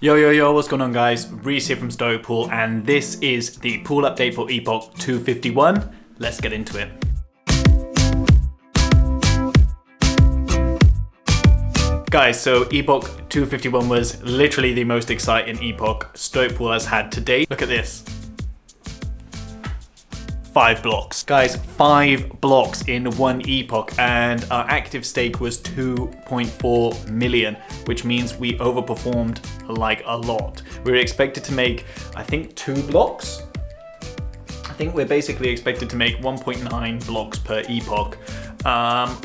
Yo, what's going on guys? Rhys here from Stoic Pool, and this is the pool update for Epoch 251. Let's get into it. Guys, so Epoch 251 was literally the most exciting Epoch Stoic Pool has had to date. Look at this. 5 blocks. Guys, 5 blocks in one epoch, and our active stake was 2.4 million, which means we overperformed like a lot. We were expected to make, I think, 2 blocks. I think we're basically expected to make 1.9 blocks per epoch.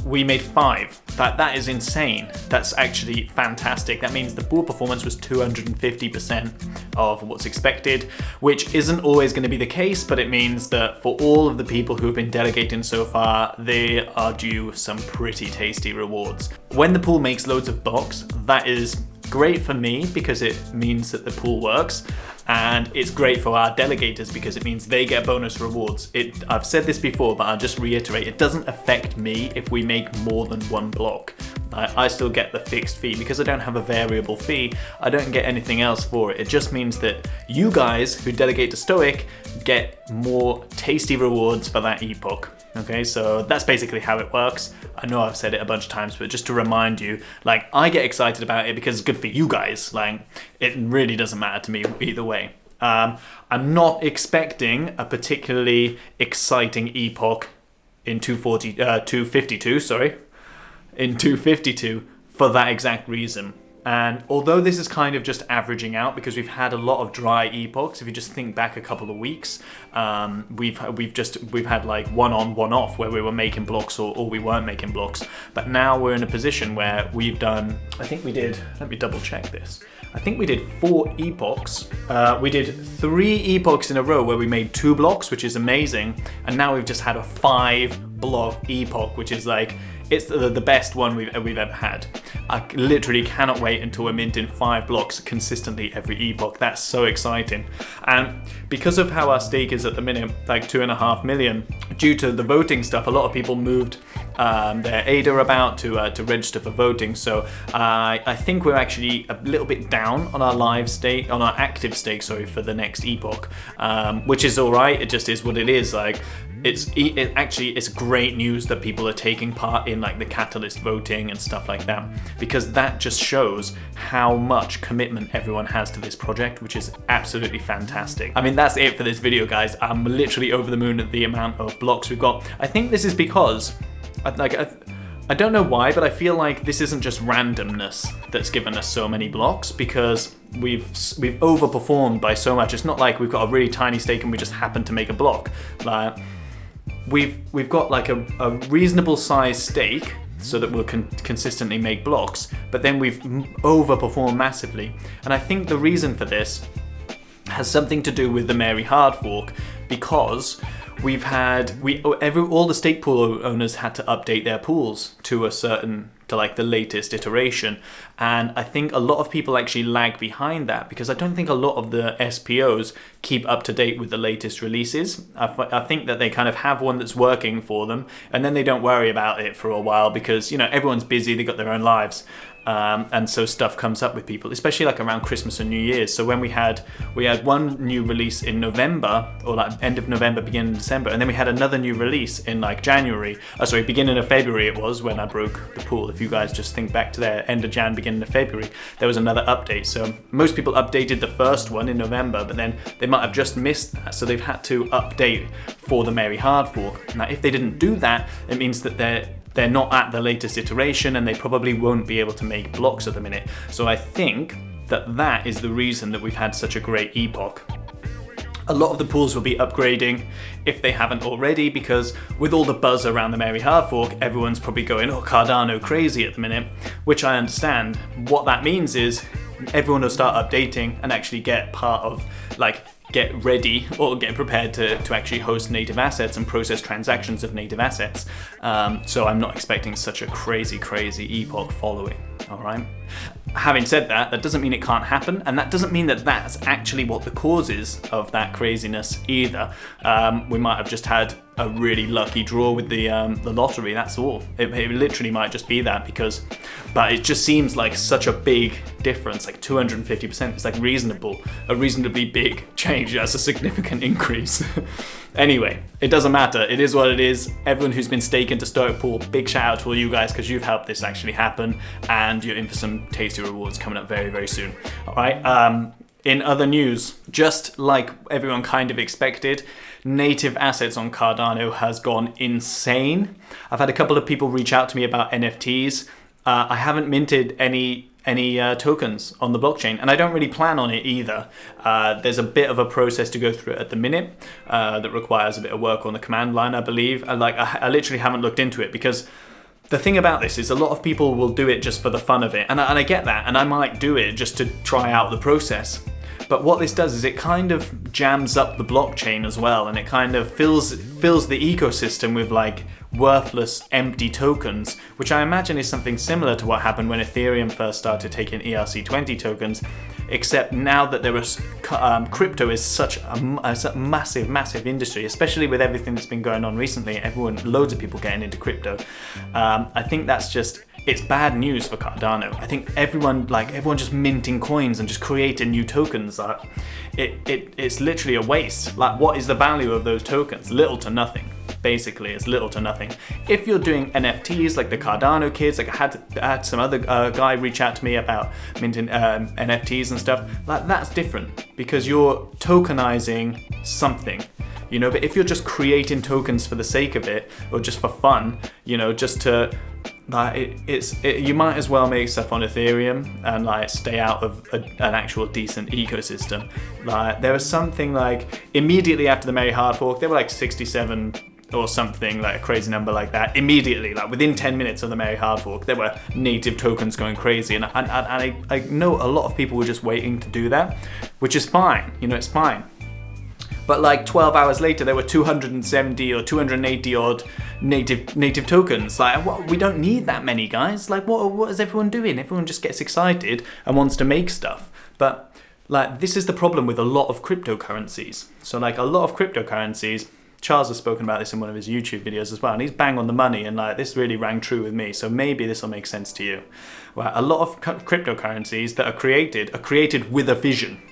We made 5. That is insane. That's actually fantastic. That means the pool performance was 250% of what's expected, which isn't always going to be the case, but it means that for all of the people who have been delegating so far, they are due some pretty tasty rewards. When the pool makes loads of blocks, that is great for me because it means that the pool works, and it's great for our delegators because it means they get bonus rewards. I've said this before, but I'll just reiterate, it doesn't affect me if we make more than 1 block. I still get the fixed fee because I don't have a variable fee. I don't get anything else for it. It just means that you guys who delegate to Stoic get more tasty rewards for that epoch. Okay, so that's basically how it works. I know I've said it a bunch of times, but just to remind you, like, I get excited about it because it's good for you guys. Like, it really doesn't matter to me either way. I'm not expecting a particularly exciting epoch in 252 for that exact reason. And although this is kind of just averaging out because we've had a lot of dry epochs, if you just think back a couple of weeks, we've had like one on, one off where we were making blocks or we weren't making blocks. But now we're in a position where we've done, I think we did, let me double check this. I think we did 4 epochs. We did 3 epochs in a row where we made 2 blocks, which is amazing. And now we've just had a 5 block epoch, which is like, it's the best one we've ever had. I literally cannot wait until we're minting 5 blocks consistently every epoch. That's so exciting. And because of how our stake is at the minute, like 2.5 million, due to the voting stuff, a lot of people moved their ADA about to register for voting. So I think we're actually a little bit down on our active stake, for the next epoch, which is all right. It just is what it is. Like, it's great news that people are taking part in like the catalyst voting and stuff like that, because that just shows how much commitment everyone has to this project, which is absolutely fantastic. I mean, that's it for this video, guys. I'm literally over the moon at the amount of blocks we've got. I think this is because I don't know why, but I feel like this isn't just randomness that's given us so many blocks, because we've overperformed by so much. It's not like we've got a really tiny stake and we just happen to make a block. Like, we've got like a reasonable size stake so that we'll consistently make blocks, but then we've overperformed massively. And I think the reason for this has something to do with the Mary hard fork, because all the stake pool owners had to update their pools to like the latest iteration, and I think a lot of people actually lag behind that because I don't think a lot of the SPOs keep up to date with the latest releases. I think that they kind of have one that's working for them, and then they don't worry about it for a while because, you know, everyone's busy, they got their own lives. And so stuff comes up with people, especially like around Christmas and New Year's. So when we had one new release in November, or like end of November, beginning of December, and then we had another new release in like beginning of February it was when I broke the pool. If you guys just think back to there, end of Jan, beginning of February, there was another update. So most people updated the first one in November, but then they might have just missed that. So they've had to update for the Mary hard fork. Now, if they didn't do that, it means that they're not at the latest iteration and they probably won't be able to make blocks at the minute. So I think that is the reason that we've had such a great epoch. A lot of the pools will be upgrading if they haven't already, because with all the buzz around the Mary hard fork, everyone's probably going, oh, Cardano crazy at the minute, which I understand. What that means is everyone will start updating and actually get ready or get prepared to actually host native assets and process transactions of native assets. So I'm not expecting such a crazy epoch following, all right? Having said that, that doesn't mean it can't happen, and that doesn't mean that that's actually what the cause is of that craziness either. We might have just had a really lucky draw with the lottery, that's all. It literally might just be that, but it just seems like such a big difference, like 250%. It's like a reasonably big change. That's a significant increase. Anyway, it doesn't matter. It is what it is. Everyone who's been staking to Stoic Pool, big shout out to all you guys, because you've helped this actually happen, and you're in for some tasty rewards coming up very, very soon. All right. In other news, just like everyone kind of expected, native assets on Cardano has gone insane. I've had a couple of people reach out to me about NFTs. I haven't minted any tokens on the blockchain, and I don't really plan on it either. There's a bit of a process to go through at the minute that requires a bit of work on the command line, I believe. I literally haven't looked into it, because the thing about this is a lot of people will do it just for the fun of it, and I get that, and I might do it just to try out the process. But what this does is it kind of jams up the blockchain as well, and it kind of fills the ecosystem with like worthless, empty tokens, which I imagine is something similar to what happened when Ethereum first started taking ERC20 tokens, except now that there is crypto is such a massive industry, especially with everything that's been going on recently. Loads of people getting into crypto. I think that's just, it's bad news for Cardano. I think everyone just minting coins and just creating new tokens, it's literally a waste. Like, what is the value of those tokens? Little to nothing. Basically, it's little to nothing. If you're doing NFTs like the Cardano kids, like I had some other guy reach out to me about minting NFTs and stuff, like that's different, because you're tokenizing something, you know. But if you're just creating tokens for the sake of it, or just for fun, you know, just to you might as well make stuff on Ethereum and like stay out of an actual decent ecosystem. Like, there was something like immediately after the Merry Hard Fork, there were like 67 or something, like a crazy number like that. Immediately, like within 10 minutes of the Merry Hard Fork, there were native tokens going crazy, and I know a lot of people were just waiting to do that, which is fine. You know, it's fine. But like 12 hours later, there were 270 or 280 odd native tokens. Like, we don't need that many, guys. Like, what is everyone doing? Everyone just gets excited and wants to make stuff. But like, this is the problem with a lot of cryptocurrencies. So like a lot of cryptocurrencies, Charles has spoken about this in one of his YouTube videos as well, and he's bang on the money, and like this really rang true with me, so maybe this will make sense to you. Well, a lot of cryptocurrencies that are created with a vision.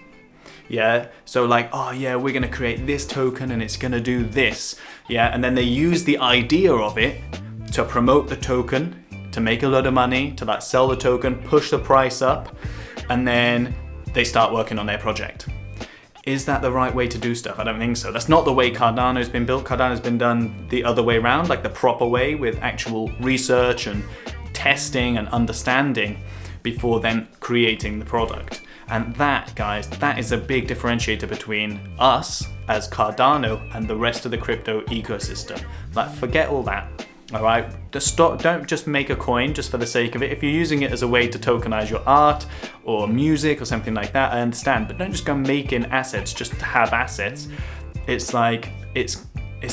Yeah, so like, oh yeah, we're gonna create this token and it's gonna do this. Yeah, and then they use the idea of it to promote the token, to make a lot of money, to like sell the token, push the price up, and then they start working on their project. Is that the right way to do stuff? I don't think so. That's not the way Cardano's been built. Cardano's been done the other way around, like the proper way, with actual research and testing and understanding before then creating the product. And that, guys, that is a big differentiator between us as Cardano and the rest of the crypto ecosystem. Like, forget all that. All right, don't just make a coin just for the sake of it. If you're using it as a way to tokenize your art or music or something like that, I understand. But don't just go making assets just to have assets. It's like, it's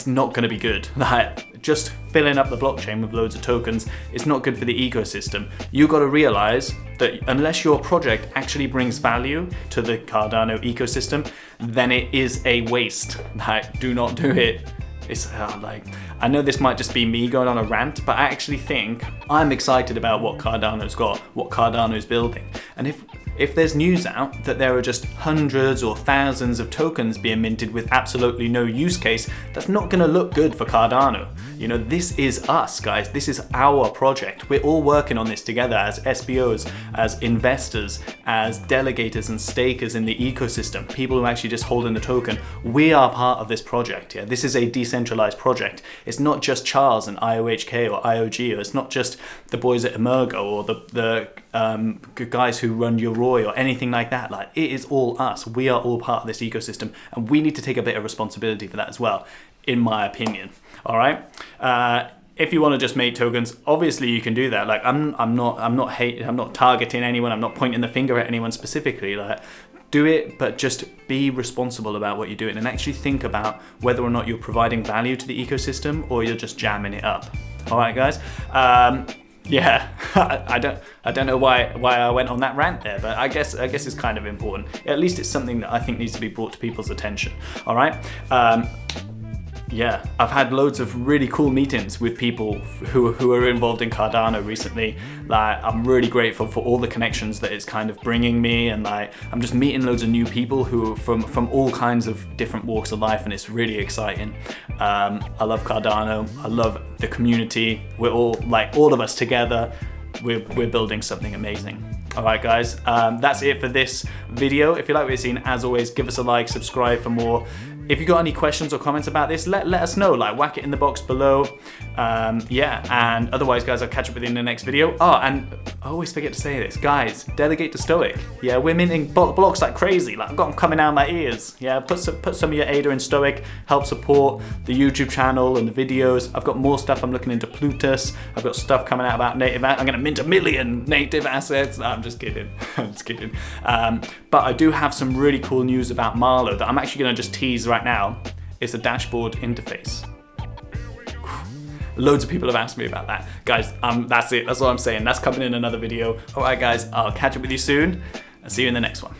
not going to be good. Like, just filling up the blockchain with loads of tokens is not good for the ecosystem. You got to realize that unless your project actually brings value to the Cardano ecosystem, then it is a waste. Like, do not do it. It's like, I know this might just be me going on a rant, but I actually think I'm excited about what Cardano's got, what Cardano's building. And if there's news out that there are just hundreds or thousands of tokens being minted with absolutely no use case, that's not going to look good for Cardano. You know, this is us, guys. This is our project. We're all working on this together as SBOs, as investors, as delegators and stakers in the ecosystem, people who actually just hold in the token. We are part of this project. Yeah, this is a decentralized project. It's not just Charles and IOHK or IOG, or it's not just the boys at Emergo or the guys who run Yoroi or anything like that. Like, it is all us. We are all part of this ecosystem, and we need to take a bit of responsibility for that as well, in my opinion. All right. If you want to just make tokens, obviously you can do that. Like, I'm not targeting anyone. I'm not pointing the finger at anyone specifically. Like, do it, but just be responsible about what you're doing and actually think about whether or not you're providing value to the ecosystem or you're just jamming it up. All right, guys. Yeah, I don't know why I went on that rant there, but I guess it's kind of important. At least it's something that I think needs to be brought to people's attention. All right. Yeah, I've had loads of really cool meetings with people who are involved in Cardano recently. Like, I'm really grateful for all the connections that it's kind of bringing me, and like I'm just meeting loads of new people who are from all kinds of different walks of life, and it's really exciting. I love Cardano. I love the community. We're all, like, all of us together, we're building something amazing. All right, guys, that's it for this video. If you like what you've seen, as always, give us a like, subscribe for more. If you got any questions or comments about this, let us know. Like, whack it in the box below. Yeah, and otherwise, guys, I'll catch up with you in the next video. Oh, and I always forget to say this, guys. Delegate to Stoic. Yeah, we're minting blocks like crazy. Like, I've got them coming out of my ears. Yeah, put some of your ADA in Stoic. Help support the YouTube channel and the videos. I've got more stuff. I'm looking into Plutus. I've got stuff coming out about native. I'm gonna mint 1 million native assets. No, I'm just kidding. I'm just kidding. But I do have some really cool news about Marlow that I'm actually gonna just tease right now. It's a dashboard interface. Loads of people have asked me about that. Guys, that's it. That's what I'm saying. That's coming in another video. All right, guys, I'll catch up with you soon. I'll see you in the next one.